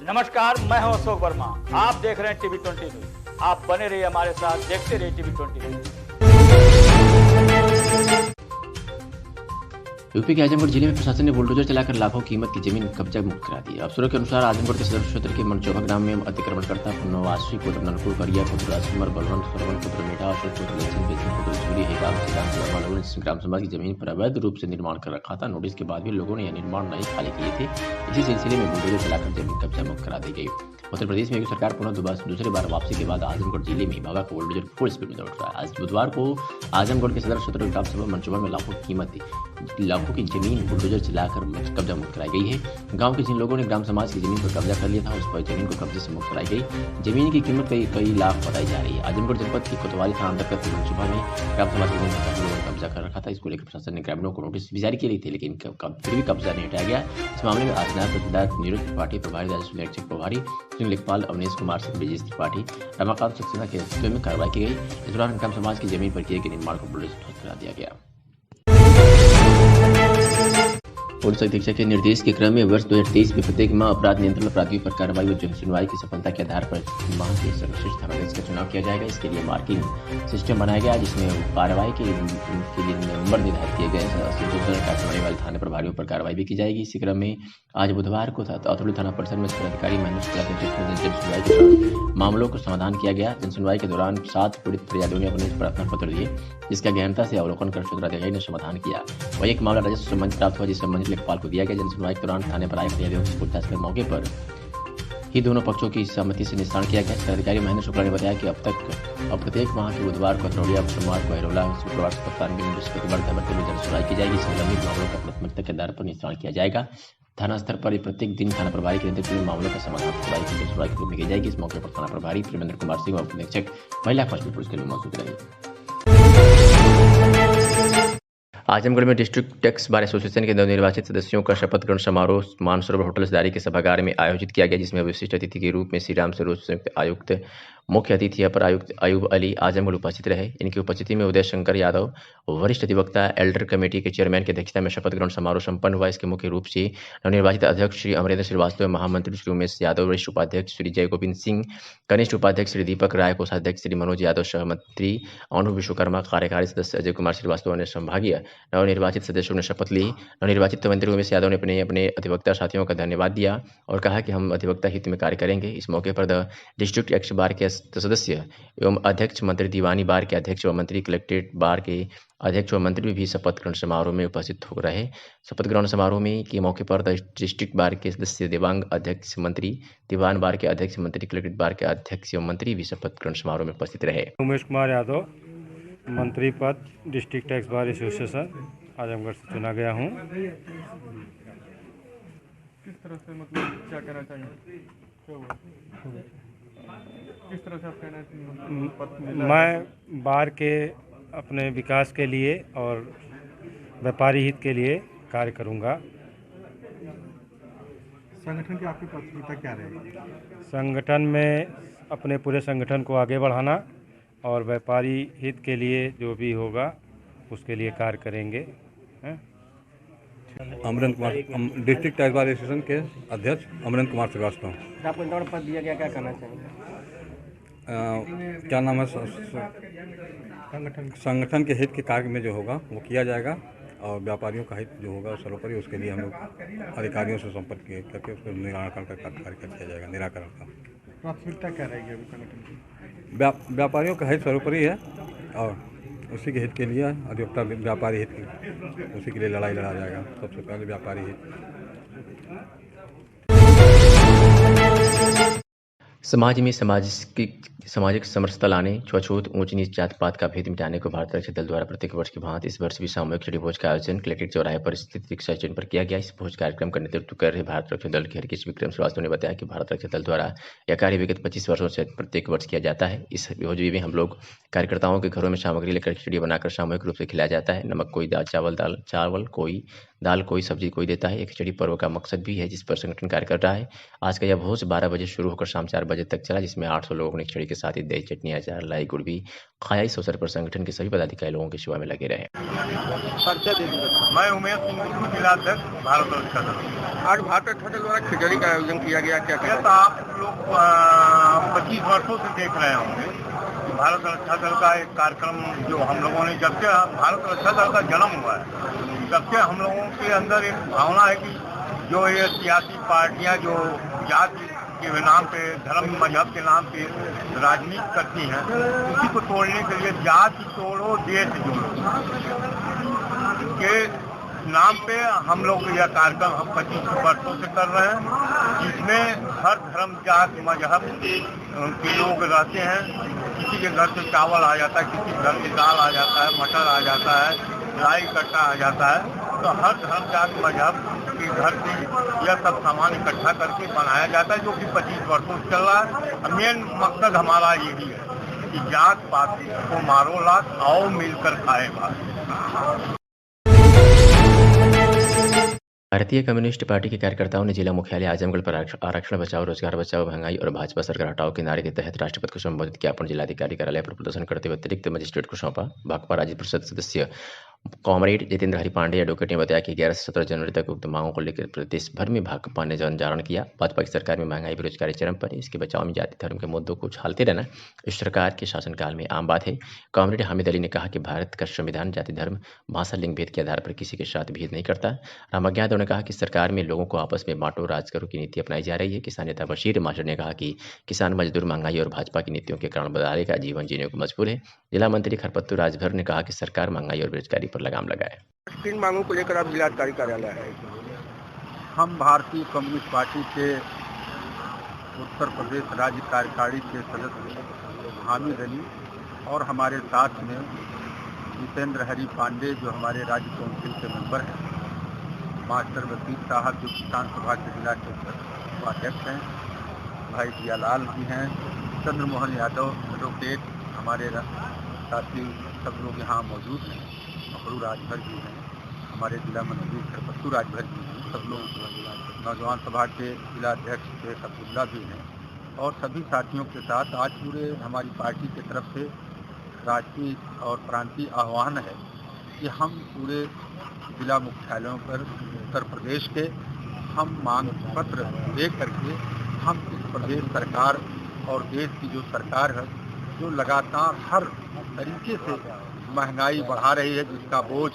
नमस्कार, मैं हूं अशोक वर्मा। आप देख रहे हैं टीवी 20 न्यूज। आप बने रहिए हमारे साथ, देखते रहिए टीवी 20 न्यूज। यूपी के आजमगढ़ जिले में प्रशासन ने बुलडोजर चलाकर लाखों कीमत की जमीन कब्जा मुक्त करा दी। अफसरों के अनुसार आजमगढ़ के सदर क्षेत्र के मनचोभा ग्राम में अतिक्रमणकर्ता नवासी पुत्र ननकुल करिया पुत्र राजकुमार बलवंत सरवण पुत्र मेढा अशोक पुत्र लक्ष्मण बेचन पुत्र सूर्य हेराम श्रीराम लोगों ने ग्राम समाज की जमीन पर अवैध रूप से निर्माण कर रखा था। नोटिस के बाद भी लोगों ने यह निर्माण नहीं खाली किए थे। इसी सिलसिले में बुलडोजर चलाकर जमीन कब्जा मुक्त करा दी गई। उत्तर प्रदेश में सरकार पुनः दूसरी बार वापसी के बाद आजमगढ़ जिले में भागा का बुलडोजर फुल स्पीड में दौड़ रहा है। आज बुधवार को आजमगढ़ के सदर क्षेत्र ग्राम सभा मनचोभा में लाखों की जमीन बुलडोजर चलाकर कब्जा मुक्त कराई गई है। गांव के जिन लोगों ने ग्राम समाज की जमीन पर कब्जा कर लिया था, उस पर जमीन को कब्जे से मुक्त कराई गई। जमीन की कीमत कई लाख बताई जा रही है। आजमगढ़ जनपद के कोतवाली थाना अंतर्गत मनचोभा में ग्राम समाज की जमीन पर काफी लोगों ने कब्जा कर रखा था। इसको लेकर प्रशासन ने ग्रामीणों को नोटिस भी जारी की थी, लेकिन फिर भी कब्जा नहीं हटाया गया। इस मामले में आज नायब तहसीलदार नीरज त्रिपाठी, प्रभारी राजस्व निरीक्षक प्रभारी सिंह लेखपाल, अवनीश कुमार सिंह, ब्रिजेश त्रिपाठी, रमाकांत सक्सेना के नेतृत्व में कार्रवाई की गई। इस दौरान ग्राम समाज की जमीन पर किए गए निर्माण को बुलडोजर ध्वस्त करा दिया गया। पुलिस अधीक्षक के निर्देश के क्रम में वर्ष 2023 में प्रत्येक माह अपराध नियंत्रण अपराधियों पर कार्रवाई व सुनवाई की सफलता के आधार पर माह के सर्वश्रेष्ठ थानाध्यक्ष का चुनाव किया जाएगा। इसके लिए मार्किंग सिस्टम बनाया गया, जिसमें कार्रवाई के लिए नंबर निर्धारित किए गए हैं। वाले थाने प्रभारियों पर कार्रवाई भी की जाएगी। इसी क्रम में आज बुधवार को अतुल थाना परिसर में जिलाधिकारी महेंद्र जन सुनवाई के दौरान मामलों को समाधान किया गया। जन सुनवाई के दौरान 7 पीड़ित फरियादियों ने अपने प्रार्थना पत्र दिए, जिसका गहनता से अवलोकन कर क्षेत्राधिकारी ने समाधान किया। वही एक मामला राजस्व संबंध प्राप्त हुआ, जिस संबंधित लेखपाल को दिया गया। जन सुनवाई के दौरान थाने पर आए फरियादियों से पूछताछ कर मौके पर ही दोनों पक्षों की सहमति से निस्तारण किया गया। जिलाधिकारी महेंद्र शुक्ला ने बताया कि अब प्रत्येक माह के बुधवार को अतरौलिया, सोमवार को बहरौला, शुक्रवार को कप्तानगंज, बृहस्पतिवार धर्मपुर में जन सुनवाई की जाएगी। इसमें लंबित मामलों का प्राथमिकता के आधार पर निस्तारण किया जाएगा। थाना स्तर पर प्रत्येक दिन थाना प्रभारी के नेतृत्व में मामलों का समाधान सुनवाई के रूप में की जाएगी। इस मौके पर थाना प्रभारी प्रेमेंद्र कुमार सिंह और उपनिरीक्षक महिला कांस्टेबल पुलिस के लिए मौजूद रहे। आजमगढ़ में डिस्ट्रिक्ट टैक्स बार एसोसिएशन के नवनिर्वाचित सदस्यों का शपथ ग्रहण समारोह मानसरोवर होटल सदारी के सभागार में आयोजित किया गया, जिसमें विशिष्ट अतिथि के रूप में श्री राम स्वरूप संयुक्त आयुक्त, मुख्य अतिथि अपर आयुक्त अयूब अली आजमगढ़ उपस्थित रहे। इनकी उपस्थिति में उदय शंकर यादव, वरिष्ठ अधिवक्ता एल्डर कमेटी के चेयरमैन की अध्यक्षता में शपथ ग्रहण समारोह संपन्न हुआ। इसके मुख्य रूप से नवनिर्वाचित अध्यक्ष श्री अमरेंद्र श्रीवास्तव, महामंत्री श्री उमेश यादव, वरिष्ठ उपाध्यक्ष श्री जय गोविंद सिंह, कनिष्ठ उपाध्यक्ष श्री दीपक राय, कोषाध्यक्ष श्री मनोज यादव, सहमंत्री अनु विश्वकर्मा, कार्यकारी सदस्य अजय कुमार श्रीवास्तव ने संभागीय नवनिर्वाचित सदस्यों ने शपथ ली। नवनिर्वाचित मंत्री उमेश यादव ने अपने अधिवक्ता साथियों का धन्यवाद दिया और कहा कि हम अधिवक्ता हित में कार्य करेंगे। इस मौके पर द डिस्ट्रिक्ट टैक्स बार के सदस्य एवं अध्यक्ष, मंत्री दीवानी बार के अध्यक्ष व मंत्री, कलेक्ट्रेट बार के अध्यक्ष व मंत्री भी शपथ ग्रहण समारोह में उपस्थित हो रहे। शपथ ग्रहण समारोह में के मौके पर डिस्ट्रिक्ट बार के सदस्य, देवांग अध्यक्ष मंत्री, दीवान बार के अध्यक्ष मंत्री, कलेक्ट्रेट बार के अध्यक्ष एवं मंत्री भी शपथ ग्रहण समारोह में उपस्थित रहे। उमेश कुमार यादव, मंत्री पद, district tax bar association Azamgarh से चुना गया हूँ। किस तरह से, मतलब क्या कहना चाहिए, किस तरह से आप कहना चाहिए? मैं बार के अपने विकास के लिए और व्यापारी हित के लिए कार्य करूँगा। संगठन की आपकी प्राथमिकता क्या रहेगी? संगठन में अपने पूरे संगठन को आगे बढ़ाना और व्यापारी हित के लिए जो भी होगा उसके लिए कार्य करेंगे। Amrendra Kumar, district tax bar association के अध्यक्ष अमरेंद्र कुमार श्रीवास्तव। आपको इंदौर पद दिया गया, क्या करना चाहिए? क्या नाम है, संगठन के हित के कार्य में जो होगा वो किया जाएगा और व्यापारियों का हित जो होगा सर्वोपरि, उसके लिए हम लोग अधिकारियों से संपर्क करके उसको निराकरण का कार्य किया जाएगा। निराकरण का प्राथमिकता क्या रहेगी अभी संगठन की? व्यापारियों का हित सर्वोपरि है और उसी के हित के लिए अधिवक्ता व्यापारी हित उसी के लिए लड़ाई लड़ा जाएगा। सबसे पहले व्यापारी हित। समाज में सामाजिक समरसता लाने, छुआछूत, ऊंच नीच, जात पात का भेद मिटाने को भारत रक्षा दल द्वारा प्रत्येक वर्ष की भांति इस वर्ष भी सामूहिक छठी भोज का आयोजन कलेक्ट्रेट चौराहे पर स्थित रिक्शा स्टैंड पर किया गया। इस भोज कार्यक्रम का नेतृत्व कर रहे भारत रक्षा दल के हरकेश विक्रम श्रीवास्तव ने बताया कि भारत रक्षा दल द्वारा यह कार्य विगत 25 वर्षों से प्रत्येक वर्ष किया जाता है। इस भोज में हम लोग कार्यकर्ताओं के घरों में सामग्री लेकर खिचड़ी बनाकर सामूहिक रूप से खिलाया जाता है। नमक कोई दाल चावल, कोई दाल कोई सब्जी कोई देता है। एक खिचड़ी पर्व का मकसद भी है जिस पर संगठन कार्य कर रहा है। आज का यह भोज 12 बजे शुरू होकर शाम 4 बजे तक चला, जिसमें 800 लोगों ने खिचड़ी के साथ ही दही, चटनी, अचार, लाई, गुड़ भी खाया। इस अवसर पर संगठन के सभी पदाधिकारी लोगों की सेवा में लगे रहे। मैं उमेश सिंह, जिलाध्यक्ष भारत रक्षा दल। आज भारत रक्षा दल द्वारा खिचड़ी का आयोजन किया गया, क्या यह तो आप लोग 25 वर्षों से देख रहे होंगे। भारत रक्षा दल का एक कार्यक्रम जो हम लोगों ने, जब से भारत रक्षा दल का जन्म हुआ है, तब से हम लोगों के अंदर एक भावना है कि जो ये सियासी पार्टियां जो जाति के नाम पे, धर्म मजहब के नाम पे राजनीति करती हैं, उसी को तोड़ने के लिए जाति तोड़ो देश जोड़ो के नाम पे हम लोग यह कार्यक्रम हम 25 वर्षों से कर रहे हैं, जिसमें हर धर्म जाति मजहब के लोग रहते हैं। किसी के घर से चावल आ जाता है, किसी के घर से दाल आ जाता है, मटर आ जाता है, लाई इकट्ठा आ जाता है। तो हर धर्म जाति मजहब के घर से यह सब सामान इकट्ठा करके बनाया जाता है, जो कि 25 वर्षों से चल रहा है। मेन मकसद हमारा यही है कि जात पात को मारो लात, आओ मिलकर खाए भात। भारतीय कम्युनिस्ट पार्टी के कार्यकर्ताओं ने जिला मुख्यालय आजमगढ़ पर आरक्षण बचाओ, रोजगार बचाओ, महंगाई और भाजपा सरकार हटाओ के नारे के तहत राष्ट्रपति को संबोधित ज्ञापन जिलाधिकारी कार्यालय पर प्रदर्शन करते हुए अतिरिक्त मजिस्ट्रेट को सौंपा। भाकपा राज्य परिषद सदस्य कॉमरेड जितेंद्र हरि पांडे एडवोकेट ने बताया कि 11 से 17 जनवरी तक उक्त मांगों को लेकर प्रदेश भर में भाकपा ने जन जागरण किया। भाजपा की सरकार में महंगाई, बेरोजगारी चरम पर है। इसके बचाव में जाति धर्म के मुद्दों को उछालते रहना इस सरकार के शासनकाल में आम बात है। कॉमरेड हामिद अली ने कहा कि भारत का संविधान जाति धर्म भाषा लिंग भेद के आधार पर किसी के साथ भेद नहीं करता। रामज्ञा यादव ने कहा कि सरकार में लोगों को आपस में बांटो राज करो की नीति अपनाई जा रही है। किसान नेता बशीर मास्टर ने कहा कि किसान मजदूर महंगाई और भाजपा की नीतियों के कारण बदलाने का जीवन जीने को मजबूर है। जिला मंत्री खरपत्तू राजभर ने कहा कि सरकार महंगाई और बेरोजगारी पर लगाम लगाए। किन मांगों को लेकर आप जिलाधिकारी कार्यालय आए? हम भारतीय कम्युनिस्ट पार्टी के उत्तर प्रदेश राज्य कार्यकारिणी के सदस्य हामिद अली और हमारे साथ में जितेंद्र हरि पांडे जो हमारे राज्य काउंसिल के मेंबर हैं, मास्टर वसीर साहब जो किसान सभा के जिला के उपाध्यक्ष हैं, भाई जियालाल जी हैं, चंद्रमोहन यादव एडवोकेट हमारे साथी सब लोग यहाँ मौजूद हैं, मखरू राजभर जी हैं, हमारे जिला मंत्री खरपत्तू राजभर जी हैं, सब लोग नौजवान सभा के जिलाध्यक्ष शेख अब्दुल्ला भी हैं और सभी साथियों के साथ आज पूरे हमारी पार्टी की तरफ से राष्ट्रीय और प्रांतीय आह्वान है कि हम पूरे जिला मुख्यालयों पर उत्तर प्रदेश के हम मांग पत्र दे करके हम इस प्रदेश सरकार और देश की जो सरकार है जो लगातार हर तरीके से महंगाई बढ़ा रही है, जिसका बोझ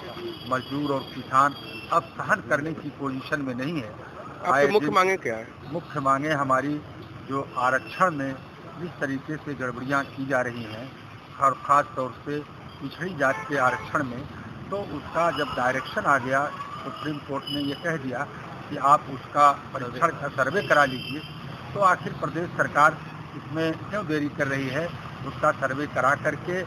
मजदूर और किसान अब सहन करने की पोजीशन में नहीं है। आपकी मुख्य मांगे क्या है? मुख्य मांगे हमारी जो आरक्षण में जिस तरीके से गड़बड़ियां की जा रही हैं, और ख़ास तौर से पिछड़ी जाति के आरक्षण में, तो उसका जब डायरेक्शन आ गया सुप्रीम कोर्ट ने ये कह दिया कि आप उसका परीक्षण का सर्वे करा लीजिए, तो आखिर प्रदेश सरकार इसमें क्यों देरी कर रही है? उसका सर्वे करा करके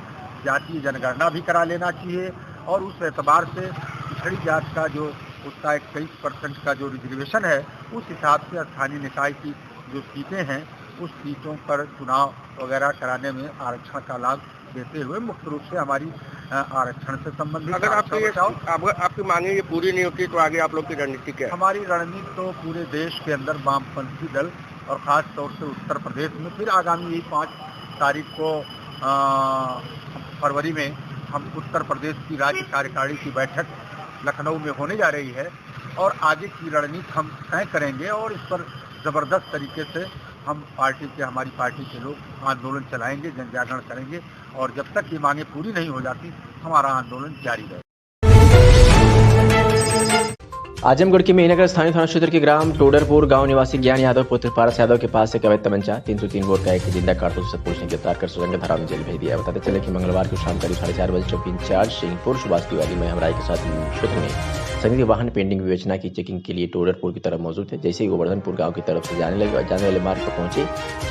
जातीय जनगणना भी करा लेना चाहिए और उस एतबार से पिछड़ी जाति का जो उसका 21% का जो रिजर्वेशन है, उस हिसाब से स्थानीय निकाय की जो सीटें हैं उस सीटों पर चुनाव वगैरह कराने में आरक्षण का लाभ देते हुए मुख्य रूप से हमारी आरक्षण से संबंधित अगर आपकी मांगे ये पूरी नहीं होती तो आगे आप लोग की रणनीति क्या है? हमारी रणनीति तो पूरे देश के अंदर वामपंथी दल और ख़ास तौर से उत्तर प्रदेश में फिर आगामी यही 5 तारीख को फरवरी में हम उत्तर प्रदेश की राज्य कार्यकारिणी की बैठक लखनऊ में होने जा रही है और आगे की रणनीति हम तय करेंगे और इस पर ज़बरदस्त तरीके से हम हमारी पार्टी के लोग आंदोलन चलाएंगे, जन जागरण करेंगे और जब तक ये मांगे पूरी नहीं हो जाती हमारा आंदोलन जारी रहेगा। आजमगढ़ के मेहनगर स्थानीय थाना क्षेत्र के ग्राम टोडरपुर गांव निवासी ज्ञान यादव पुत्र पारस यादव के पास से अवैध तमंचा 303 बोर का एक जिंदा कारतूस से पुलिस ने गिरफ्तार कर सुरंग धारा में जेल भेज दिया। बताते चले कि मंगलवार को शाम करीब 4:30 बजे चौकी इंचार्ज सिंहपुर सुभाष तिवारी में हमराई के साथ क्षेत्र में संदिग्ध वाहन पेंडिंग विवेचना की चेकिंग के लिए टोडरपुर की तरफ मौजूद थे। जैसे ही गोवर्धनपुर गांव की तरफ से जाने वाले मार्ग पर पहुंचे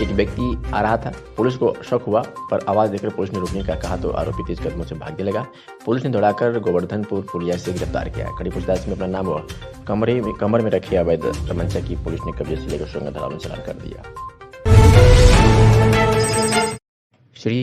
एक व्यक्ति आ रहा था। पुलिस को शक हुआ पर आवाज देकर पुलिस ने रुकने का कहा तो आरोपी तेज कदमों से भागने लगा। पुलिस ने दौड़ाकर गोवर्धनपुर पुलिया से गिरफ्तार किया। कड़ी पूछताछ में अपना नाम व कमर में रखे अवैध तमंचा की पुलिस ने कब्जे से लेकर सुरंग धारा में चालान कर दिया। श्री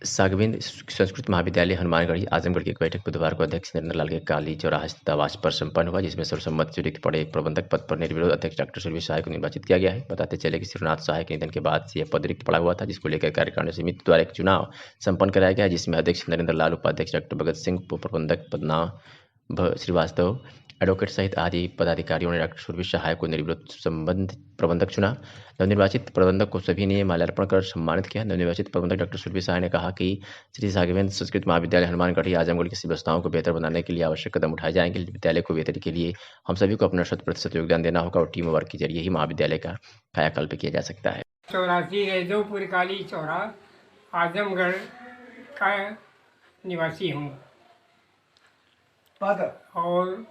सागवेंद्र संस्कृत महाविद्यालय हनुमानगढ़ी आजमगढ़ की एक बैठक बुधवार को अध्यक्ष नरेंद्र लाल के काली चौराहा स्थित आवास पर संपन्न हुआ, जिसमें सर्वसम्मति से रिक्त पड़े एक प्रबंधक पद पर निर्विरोध अध्यक्ष डॉक्टर सुरभि सहाय को निर्वाचित किया गया है। बताते चले कि श्रीनाथ सहाय के निधन के बाद से यह पद रिक्त पड़ा हुआ था, जिसको लेकर कार्यकारिणी समिति द्वारा एक चुनाव संपन्न कराया गया, जिसमें अध्यक्ष नरेंद्र लाल, उपाध्यक्ष डॉक्टर भगत सिंह, प्रबंधक पद्मनाभ श्रीवास्तव, एडवोकेट सहित आदि पदाधिकारियों ने डॉक्टर सुरभि सहाय को निर्विरोध संबंध प्रबंधक चुना। नवनिर्वाचित प्रबंधक को सभी ने माल्यार्पण कर सम्मानित किया। नवनिर्वाचित प्रबंधक डॉक्टर सुरभि सहाय ने कहा कि श्री सागवेंद्र संस्कृत महाविद्यालय हनुमानगढ़ी आजमगढ़ की व्यवस्थाओं को बेहतर बनाने के लिए आवश्यक कदम उठाए जाएंगे। विद्यालय को बेहतरी के लिए हम सभी को अपना 100% योगदान देना होगा और टीम वर्क के जरिए ही महाविद्यालय का कायाकल्प किया जा सकता है। 84 रेजोपुर काली चौरा आजमगढ़ का निवासी हूँ और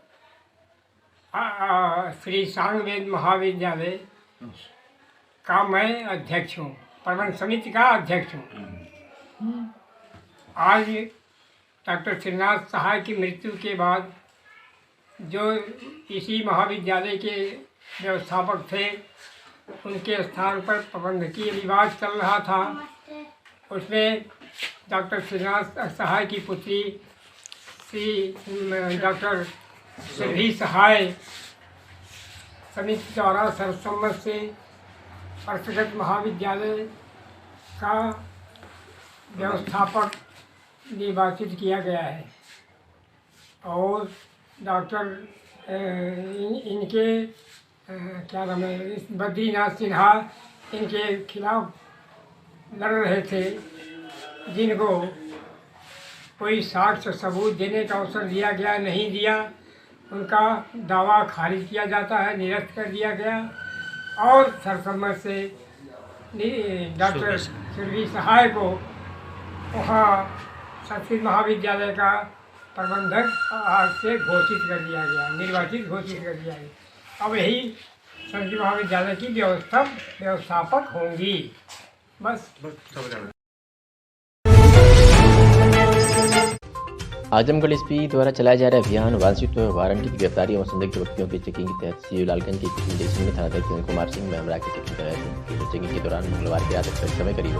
श्री सागवेंद्र महाविद्यालय का मैं अध्यक्ष हूँ, प्रबंध समिति का अध्यक्ष हूँ। आज डॉक्टर श्रीनाथ सहाय की मृत्यु के बाद जो इसी महाविद्यालय के व्यवस्थापक थे, उनके स्थान पर प्रबंधकीय विभाग चल रहा था। उसमें डॉक्टर श्रीनाथ सहाय की पुत्री श्री डॉक्टर सुरभि सहाय समिति द्वारा सर्वसम्मत से संस्कृत महाविद्यालय का व्यवस्थापक निर्वाचित किया गया है और डॉक्टर इनके क्या नाम है, बद्रीनाथ सिन्हा इनके खिलाफ लड़ रहे थे, जिनको कोई साक्ष्य सबूत देने का अवसर दिया गया नहीं दिया, उनका दावा खारिज किया जाता है, निरस्त कर दिया गया और सर्वसम्मत से डॉक्टर सुरभि सहाय को वहाँ संस्कृत महाविद्यालय का प्रबंधक आज से घोषित कर दिया गया, निर्वाचित घोषित कर दिया गया। अब यही संस्कृत महाविद्यालय की व्यवस्थापक होंगी। बस। आजमगढ़ एसपी द्वारा चलाया जा रहा अभियान वांछित वारंटी की गिरफ्तारी और संदिग्ध व्यक्तियों की चेकिंग के तहत सीओ लालगंज के स्टेशन में थानाध्यक्ष सुनील कुमार सिंह मेमरा की चेकिंग कर रहे थे। चेकिंग के दौरान मंगलवार की रात समय करीब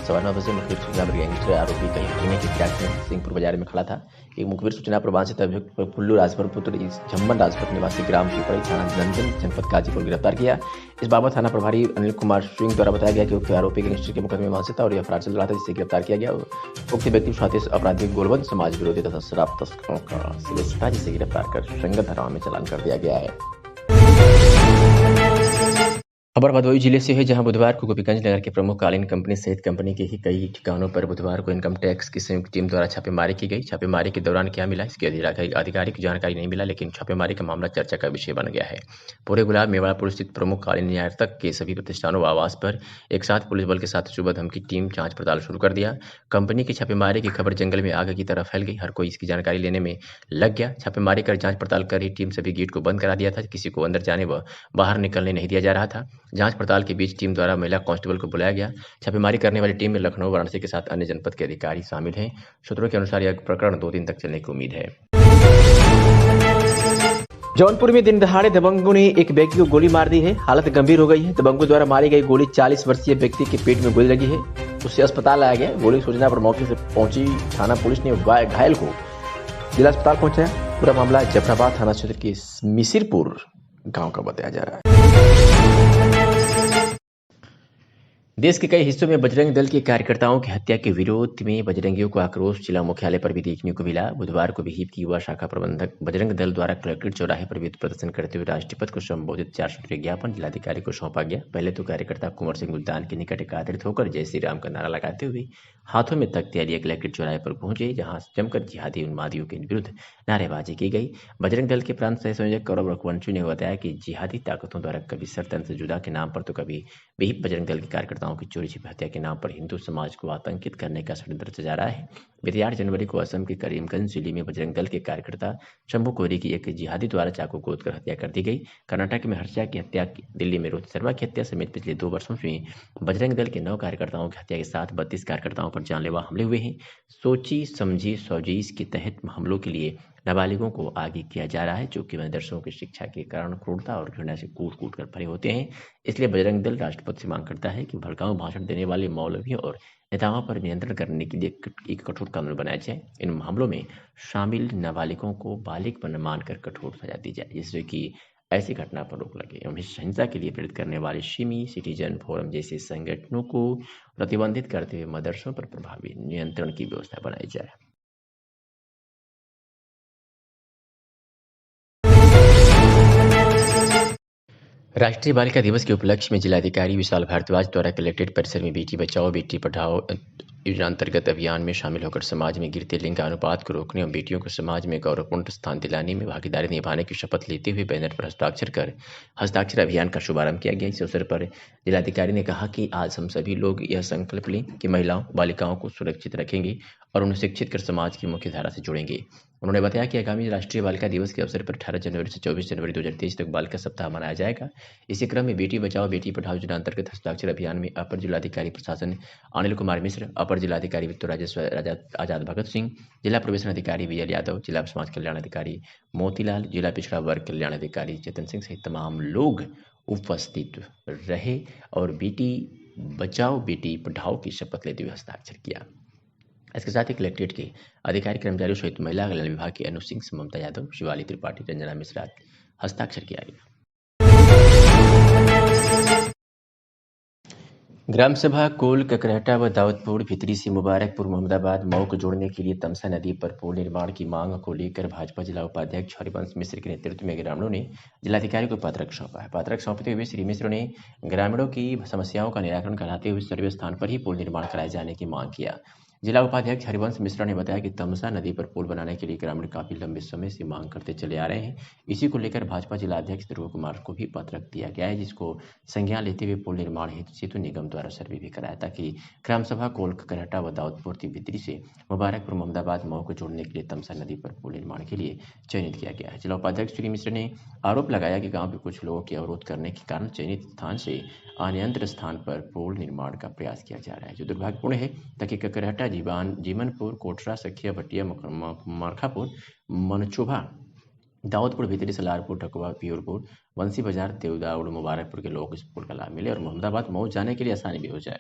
9:15 बजे मुखबिर सूचना पर गैंगस्टर आरोपी कहीं हटने की फिराक में सिंहपुर बाजार में खड़ा था। एक मुखबिर सूचना पर वांछित अभियुक्त पुल्लू राजभर पुत्र झम्मन राजभर निवासी ग्राम पिपड़ी थाना नंदन जनपद गाजीपुर गिरफ्तार किया। इस बाबत थाना प्रभारी अनिल कुमार सिंह द्वारा बताया गया कि उक्त आरोपी गैंगस्टर के मुकदमे में वांछित था और यह अपराध चल रहा था, जिसे गिरफ्तार किया गया। उक्त व्यक्ति साथ अपराधी गोलबंद समाज विरोधी तथा शराब तस्करों का सिलसिला था, जिसे गिरफ्तार कर संगत धाराओं में चालान कर दिया गया है। खबर भदोही जिले से है, जहां बुधवार को गोपीगंज नगर के प्रमुख कालीन कंपनी सहित कंपनी के ही कई ठिकानों पर बुधवार को इनकम टैक्स की संयुक्त टीम द्वारा छापेमारी की गई। छापेमारी के दौरान क्या मिला, इसकी आधिकारिक जानकारी नहीं मिला, लेकिन छापेमारी का मामला चर्चा का विषय बन गया है। पूरे गुलाब मेवाड़ापुर स्थित प्रमुख कालीन न्यायालय के सभी प्रतिष्ठानों व आवास पर एक साथ पुलिस बल के साथ सुबह धम की टीम जांच पड़ताल शुरू कर दिया। कंपनी की छापेमारी की खबर जंगल में आग की तरह फैल गई। हर कोई इसकी जानकारी लेने में लग गया। छापेमारी कर जांच पड़ताल कर ही टीम सभी गेट को बंद करा दिया था। किसी को अंदर जाने व बाहर निकलने नहीं दिया जा रहा था। जांच पड़ताल के बीच टीम द्वारा महिला कांस्टेबल को बुलाया गया। छापेमारी करने वाली टीम में लखनऊ, वाराणसी के साथ अन्य जनपद के अधिकारी शामिल हैं। सूत्रों के अनुसार यह प्रकरण 2 दिन तक चलने की उम्मीद है। जौनपुर में दिन दहाड़े दबंगों ने एक व्यक्ति को गोली मार दी है। हालत गंभीर हो गई है। दबंगों द्वारा मारी गई गोली 40 वर्षीय व्यक्ति के पेट में गोली लगी है। उससे अस्पताल लाया गया। गोली सूचना पर मौके से पहुंची थाना पुलिस ने घायल को जिला अस्पताल पहुंचाया। पूरा मामला जफराबाद थाना क्षेत्र के मिसिरपुर गांव का बताया जा रहा है। देश के कई हिस्सों में बजरंग दल के कार्यकर्ताओं की हत्या के विरोध में बजरंगियों को आक्रोश जिला मुख्यालय पर भी देखने को मिला। बुधवार को विहिप की युवा शाखा प्रबंधक बजरंग दल द्वारा कलेक्ट्रेट चौराहे पर विरोध प्रदर्शन करते हुए राष्ट्रपति को संबोधित 4 सूत्रीय ज्ञापन जिलाधिकारी को सौंपा गया। पहले तो कार्यकर्ता कुंवर सिंह मुल्तान के निकट एकत्रित होकर जय श्री राम का नारा लगाते हुए हाथों में तख्तियां लिए कलेक्ट्रेट चौराहे पर पहुंचे, जहां जमकर जिहादी उन्मादियों के विरुद्ध नारेबाजी की गई। बजरंग दल के प्रांत सह संयोजक कौरव रघुवंशी ने बताया कि जिहादी ताकतों द्वारा कभी सरतन से जुदा के नाम पर तो कभी विहिप बजरंग दल के कार्यकर्ताओं की चोरी छिपी हत्या के नाम पर हिंदू समाज को आतंकित करने का षड्यंत्र सजा रहा है। बीते 8 जनवरी को असम के करीमगंज जिले में बजरंग दल के कार्यकर्ता शंभू कोरी की एक जिहादी द्वारा चाकू गोदकर हत्या कर दी गई। कर्नाटक में हर्षा की हत्या, दिल्ली में रोहित शर्मा की हत्या समेत पिछले 2 वर्षों में बजरंग दल के 9 कार्यकर्ताओं की हत्या के साथ 32 कार्यकर्ताओं पर जानलेवा हमले हुए हैं। सोची समझी साजिश के तहत हमलों के लिए नाबालिगों को आगे किया जा रहा है, जो कि मदरसों की शिक्षा के कारण क्रूरता और घृणा से कूट कूट कर भरे होते हैं। इसलिए बजरंग दल राष्ट्रपति से मांग करता है कि भड़काऊ भाषण देने वाले मौलवियों और नेताओं पर नियंत्रण करने के लिए एक कठोर कानून बनाया जाए। इन मामलों में शामिल नाबालिगों को बालिग मानकर कठोर सजा दी जाए, जिससे कि ऐसी घटना पर रोक लगे एवं इस हिंसा के लिए प्रेरित करने वाले शिमी सिटीजन फोरम जैसे संगठनों को प्रतिबंधित करते हुए मदरसों पर प्रभावी नियंत्रण की व्यवस्था बनाई जाए। राष्ट्रीय बालिका दिवस के उपलक्ष्य में जिलाधिकारी विशाल भारद्वाज द्वारा कलेक्ट्रेट परिसर में बेटी बचाओ बेटी पढ़ाओ योजनांतर्गत अभियान में शामिल होकर समाज में गिरते लिंग अनुपात को रोकने और बेटियों को समाज में गौरवपूर्ण स्थान दिलाने में भागीदारी निभाने की शपथ लेते हुए बैनर पर हस्ताक्षर अभियान का शुभारंभ किया गया। इस अवसर पर जिलाधिकारी ने कहा कि आज हम सभी लोग यह संकल्प लें कि महिलाओं बालिकाओं को सुरक्षित रखेंगे और उन्हें शिक्षित कर समाज की मुख्य धारा से जोड़ेंगे। उन्होंने बताया कि आगामी राष्ट्रीय बालिका दिवस के अवसर पर 18 जनवरी से 24 जनवरी 2023 तक बालिका सप्ताह मनाया जाएगा। इसी क्रम में बेटी बचाओ बेटी पढ़ाओ योजना अंतर्गत हस्ताक्षर अभियान में अपर जिलाधिकारी प्रशासन अनिल कुमार मिश्र, अपर जिलाधिकारी वित्त राजस्व आजाद भगत सिंह, जिला प्रोबेशन अधिकारी वीएल यादव, जिला समाज कल्याण अधिकारी मोतीलाल, जिला पिछड़ा वर्ग कल्याण अधिकारी चेतन सिंह सहित तमाम लोग उपस्थित रहे और बेटी बचाओ बेटी पढ़ाओ की शपथ लेते हुए हस्ताक्षर किया। इसके साथ ही कलेक्ट्रेट के अधिकारी कर्मचारियों सहित महिला कल्याण विभाग के अनु सिंह, ममता यादव, शिवाली त्रिपाठी, रंजना मिश्रा हस्ताक्षर किया गया। ग्राम सभा कोल ककरहटा व दाऊदपुर भितरी से मुबारकपुर मोहम्मदाबाद मऊ को जोड़ने के लिए तमसा नदी पर पुल निर्माण की मांग को लेकर भाजपा जिला उपाध्यक्ष हरिवंश मिश्र के नेतृत्व में ग्रामीणों ने जिलाधिकारी को पत्रक सौंपा है। पत्रक सौंपते हुए श्री मिश्र ने ग्रामीणों की समस्याओं का निराकरण कराते हुए सर्वे स्थान पर ही पुल निर्माण कराए जाने की मांग किया। जिला उपाध्यक्ष हरिवंश मिश्रा ने बताया कि तमसा नदी पर पुल बनाने के लिए ग्रामीण काफी लंबे समय से मांग करते चले आ रहे हैं। इसी को लेकर भाजपा जिला अध्यक्ष ध्रुव कुमार को भी पत्रक दिया गया है, जिसको संज्ञान लेते हुए पुल निर्माण हेतु सेतु निगम द्वारा सर्वे भी कराया ताकि ग्राम सभा कोल ककरहटा व दाऊदपुर भितरी से मुबारकपुर मोहम्मदाबाद मऊ को जोड़ने के लिए तमसा नदी पर पुल निर्माण के लिए चयनित किया गया है। जिला उपाध्यक्ष श्री मिश्र ने आरोप लगाया कि गाँव के कुछ लोगों के अवरोध करने के कारण चयनित स्थान से अन्यंत्र स्थान पर पुल निर्माण का प्रयास किया जा रहा है, जो दुर्भाग्यपूर्ण है ताकि ककरहटा जीवनपुर कोटरा सखिया भटिया मरखापुर मनचोभा दाऊदपुर भितरी सलारपुर ठकुआ पियोरपुर बंसी बाजार देवदाउड़ मुबारकपुर के लोग इस पुल का लाभ मिले और मोहम्मदाबाद मऊ जाने के लिए आसानी भी हो जाए।